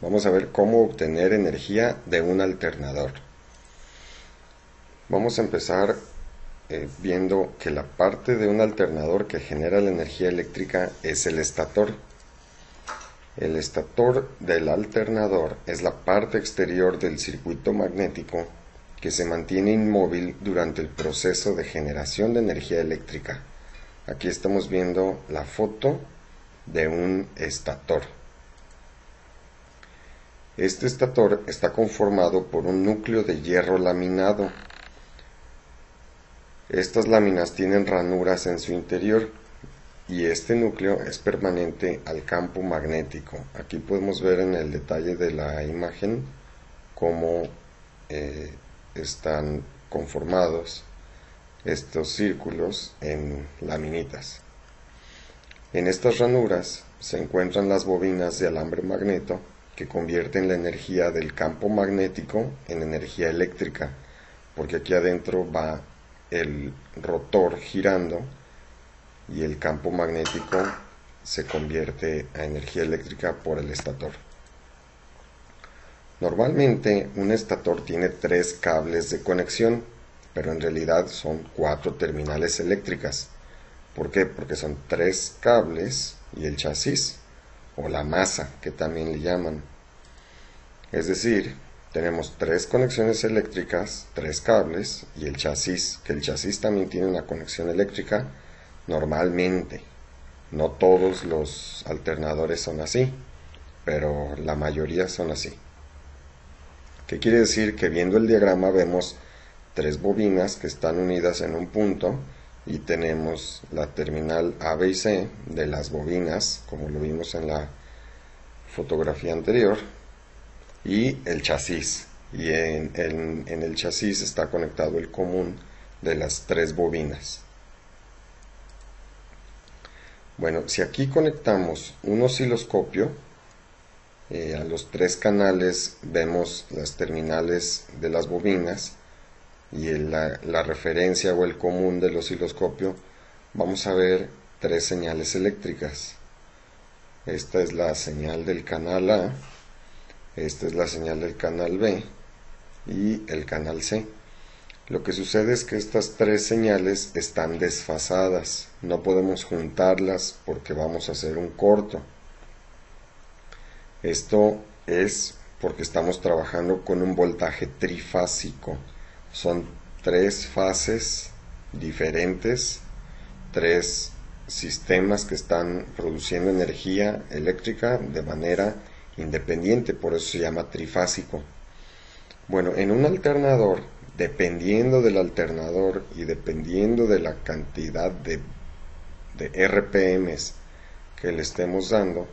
Vamos a ver cómo obtener energía de un alternador. Vamos a empezar viendo que la parte de un alternador que genera la energía eléctrica es el estator. El estator del alternador es la parte exterior del circuito magnético que se mantiene inmóvil durante el proceso de generación de energía eléctrica. Aquí estamos viendo la foto de un estator. Este estator está conformado por un núcleo de hierro laminado. Estas láminas tienen ranuras en su interior y este núcleo es permanente al campo magnético. Aquí podemos ver en el detalle de la imagen cómo están conformados estos círculos en laminitas. En estas ranuras se encuentran las bobinas de alambre magneto que convierten la energía del campo magnético en energía eléctrica, porque aquí adentro va el rotor girando y el campo magnético se convierte a energía eléctrica por el estator. Normalmente un estator tiene 3 cables de conexión, pero en realidad son 4 terminales eléctricas. ¿Por qué? Porque son 3 cables y el chasis, o la masa, que también le llaman. Es decir, tenemos 3 conexiones eléctricas, 3 cables y el chasis, que el chasis también tiene una conexión eléctrica normalmente. No todos los alternadores son así, pero la mayoría son así. ¿Qué quiere decir? Que viendo el diagrama vemos 3 bobinas que están unidas en un punto y tenemos la terminal A, B y C de las bobinas, como lo vimos en la fotografía anterior, y el chasis. Y en el chasis está conectado el común de las 3 bobinas. Bueno, si aquí conectamos un osciloscopio, a los 3 canales vemos las terminales de las bobinas y la referencia o el común del osciloscopio, vamos a ver 3 señales eléctricas. Esta es la señal del canal A, esta es la señal del canal B y el canal C. Lo que sucede es que estas 3 señales están desfasadas, no podemos juntarlas porque vamos a hacer un corto. Esto es porque estamos trabajando con un voltaje trifásico. Son 3 fases diferentes, 3 sistemas que están produciendo energía eléctrica de manera independiente, por eso se llama trifásico. Bueno, en un alternador, dependiendo del alternador y dependiendo de la cantidad de RPMs que le estemos dando,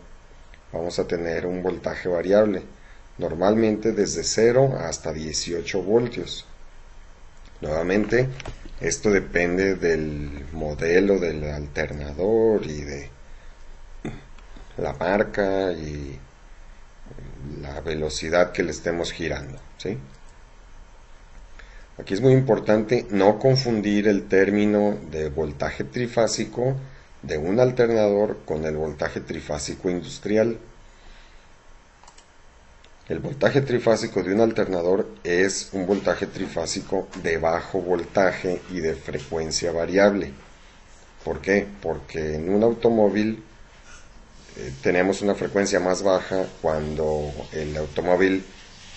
vamos a tener un voltaje variable, normalmente desde 0 hasta 18 voltios. Nuevamente, esto depende del modelo del alternador y de la marca y la velocidad que le estemos girando, ¿sí? Aquí es muy importante no confundir el término de voltaje trifásico de un alternador con el voltaje trifásico industrial. El voltaje trifásico de un alternador es un voltaje trifásico de bajo voltaje y de frecuencia variable. ¿Por qué? Porque en un automóvil tenemos una frecuencia más baja cuando el automóvil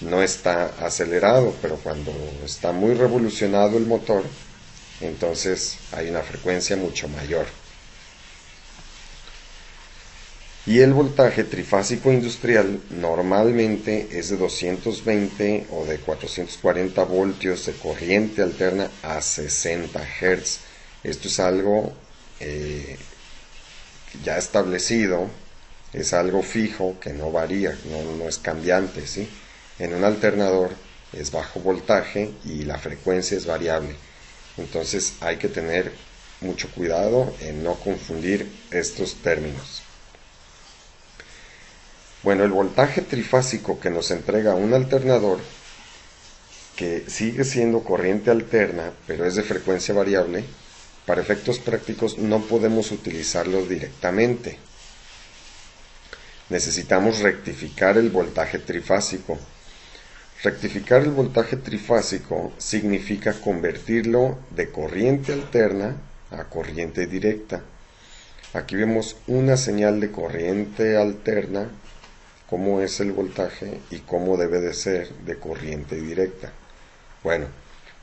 no está acelerado, pero cuando está muy revolucionado el motor, entonces hay una frecuencia mucho mayor. Y el voltaje trifásico industrial normalmente es de 220 o de 440 voltios de corriente alterna a 60 Hz. Esto es algo ya establecido, es algo fijo que no varía, no es cambiante, ¿sí? En un alternador es bajo voltaje y la frecuencia es variable. Entonces hay que tener mucho cuidado en no confundir estos términos. Bueno, el voltaje trifásico que nos entrega un alternador, que sigue siendo corriente alterna, pero es de frecuencia variable, para efectos prácticos no podemos utilizarlo directamente. necesitamos rectificar el voltaje trifásico. Rectificar el voltaje trifásico significa convertirlo de corriente alterna a corriente directa. Aquí vemos una señal de corriente alterna, cómo es el voltaje y cómo debe de ser de corriente directa. Bueno,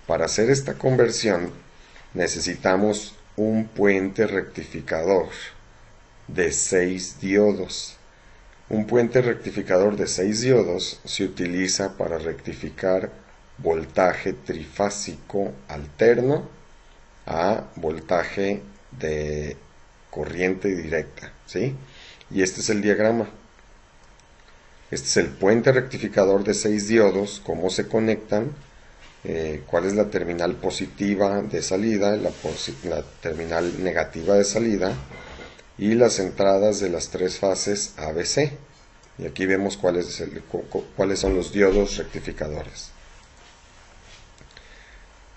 para hacer esta conversión necesitamos un puente rectificador de 6 diodos. Un puente rectificador de 6 diodos se utiliza para rectificar voltaje trifásico alterno a voltaje de corriente directa, ¿sí? Y este es el diagrama. Este es el puente rectificador de 6 diodos, cómo se conectan, cuál es la terminal positiva de salida, la terminal negativa de salida, y las entradas de las tres fases ABC. Y aquí vemos cuáles son los diodos rectificadores.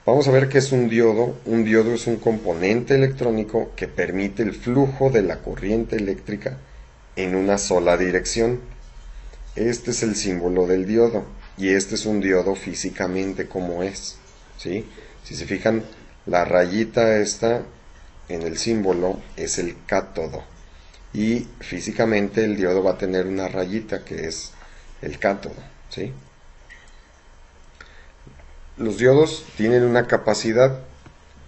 Vamos a ver qué es un diodo. Un diodo es un componente electrónico que permite el flujo de la corriente eléctrica en una sola dirección. Este es el símbolo del diodo, y este es un diodo físicamente como es, ¿sí? Si se fijan, la rayita esta en el símbolo es el cátodo, y físicamente el diodo va a tener una rayita que es el cátodo, ¿sí? Los diodos tienen una capacidad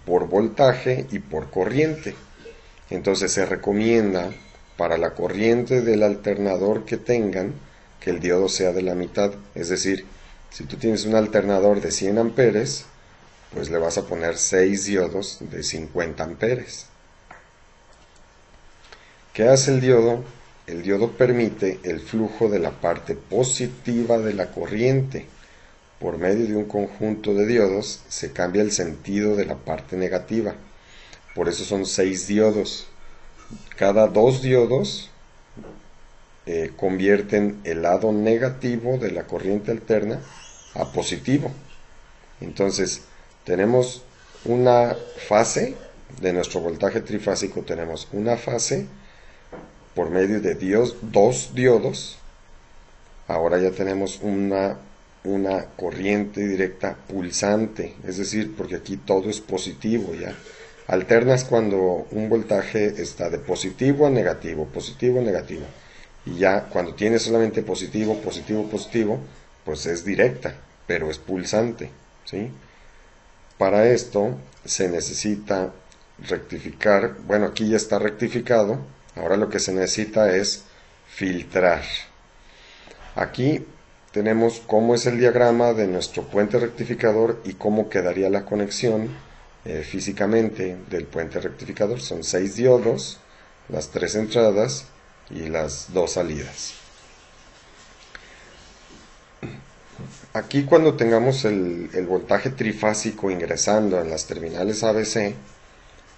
por voltaje y por corriente. Entonces se recomienda para la corriente del alternador que tengan que el diodo sea de la mitad. Es decir, si tú tienes un alternador de 100 amperes, pues le vas a poner 6 diodos de 50 amperes. ¿Qué hace el diodo? El diodo permite el flujo de la parte positiva de la corriente. Por medio de un conjunto de diodos se cambia el sentido de la parte negativa. Por eso son 6 diodos. Cada 2 diodos convierten el lado negativo de la corriente alterna a positivo. Entonces, tenemos una fase de nuestro voltaje trifásico, tenemos una fase por medio de 2 diodos. Ahora ya tenemos una corriente directa pulsante, es decir, porque aquí todo es positivo ya. Alternas cuando un voltaje está de positivo a negativo, y ya cuando tienes solamente positivo, pues es directa, pero es pulsante, ¿sí? Para esto se necesita rectificar, bueno, aquí ya está rectificado, ahora lo que se necesita es filtrar. Aquí tenemos cómo es el diagrama de nuestro puente rectificador y cómo quedaría la conexión físicamente del puente rectificador. Son 6 diodos, las 3 entradas y las 2 salidas. Aquí cuando tengamos el voltaje trifásico ingresando en las terminales ABC,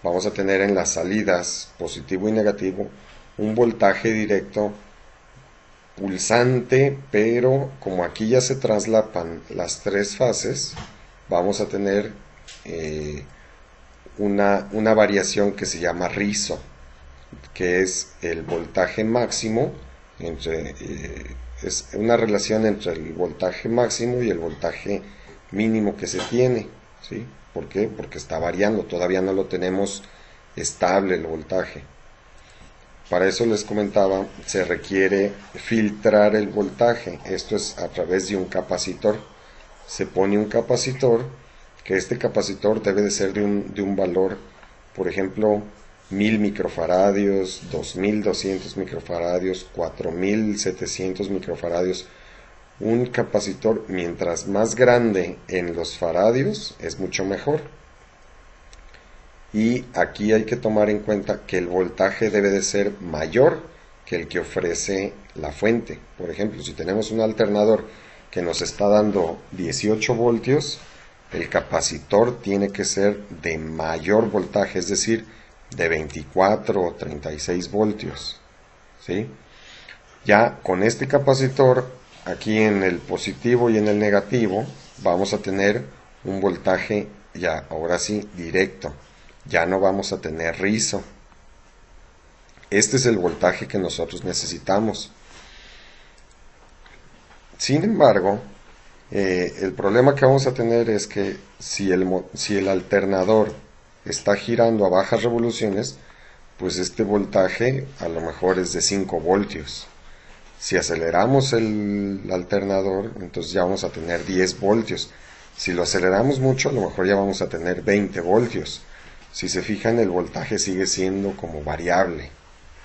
vamos a tener en las salidas positivo y negativo un voltaje directo pulsante, pero como aquí ya se traslapan las 3 fases, vamos a tener una variación que se llama rizo, que es el voltaje máximo es una relación entre el voltaje máximo y el voltaje mínimo que se tiene, ¿sí? ¿Por qué? Porque está variando, todavía no lo tenemos estable el voltaje. Para eso les comentaba, se requiere filtrar el voltaje. Esto es a través de un capacitor. Se pone un capacitor, que este capacitor debe de ser de un valor, por ejemplo, 1000 microfaradios, 2200 microfaradios, 4700 microfaradios. Un capacitor, mientras más grande en los faradios, es mucho mejor. Y aquí hay que tomar en cuenta que el voltaje debe de ser mayor que el que ofrece la fuente. Por ejemplo, si tenemos un alternador que nos está dando 18 voltios, el capacitor tiene que ser de mayor voltaje, es decir, de 24 o 36 voltios, ¿sí? Ya con este capacitor, aquí en el positivo y en el negativo, vamos a tener un voltaje ya, ahora sí, directo. Ya no vamos a tener rizo. Este es el voltaje que nosotros necesitamos. Sin embargo, el problema que vamos a tener es que si el alternador está girando a bajas revoluciones, pues este voltaje a lo mejor es de 5 voltios. Si aceleramos el alternador, entonces ya vamos a tener 10 voltios. Si lo aceleramos mucho, a lo mejor ya vamos a tener 20 voltios. Si se fijan, el voltaje sigue siendo como variable,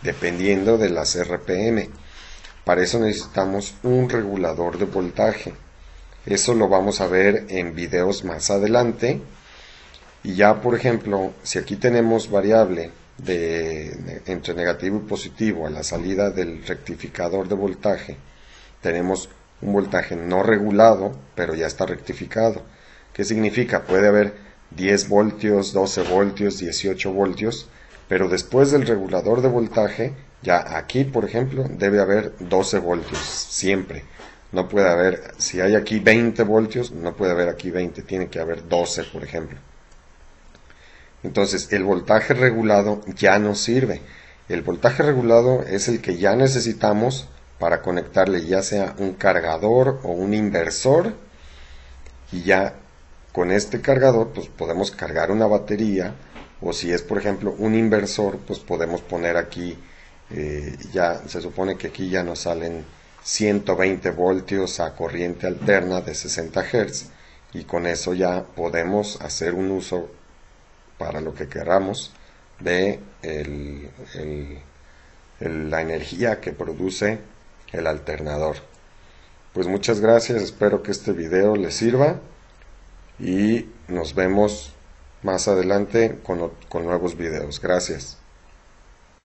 dependiendo de las RPM. Para eso necesitamos un regulador de voltaje. Eso lo vamos a ver en videos más adelante. Y ya, por ejemplo, si aquí tenemos variable entre negativo y positivo a la salida del rectificador de voltaje, tenemos un voltaje no regulado, pero ya está rectificado. ¿Qué significa? Puede haber 10 voltios, 12 voltios, 18 voltios, pero después del regulador de voltaje, ya aquí, por ejemplo, debe haber 12 voltios, siempre. No puede haber, si hay aquí 20 voltios, no puede haber aquí 20, tiene que haber 12, por ejemplo. Entonces, el voltaje regulado ya no sirve. El voltaje regulado es el que ya necesitamos para conectarle ya sea un cargador o un inversor, y ya con este cargador pues podemos cargar una batería, o si es por ejemplo un inversor, pues podemos poner aquí, ya se supone que aquí ya nos salen 120 voltios a corriente alterna de 60 Hz, y con eso ya podemos hacer un uso para lo que queramos de la energía que produce el alternador. Pues muchas gracias, espero que este video les sirva y nos vemos más adelante con nuevos videos. Gracias.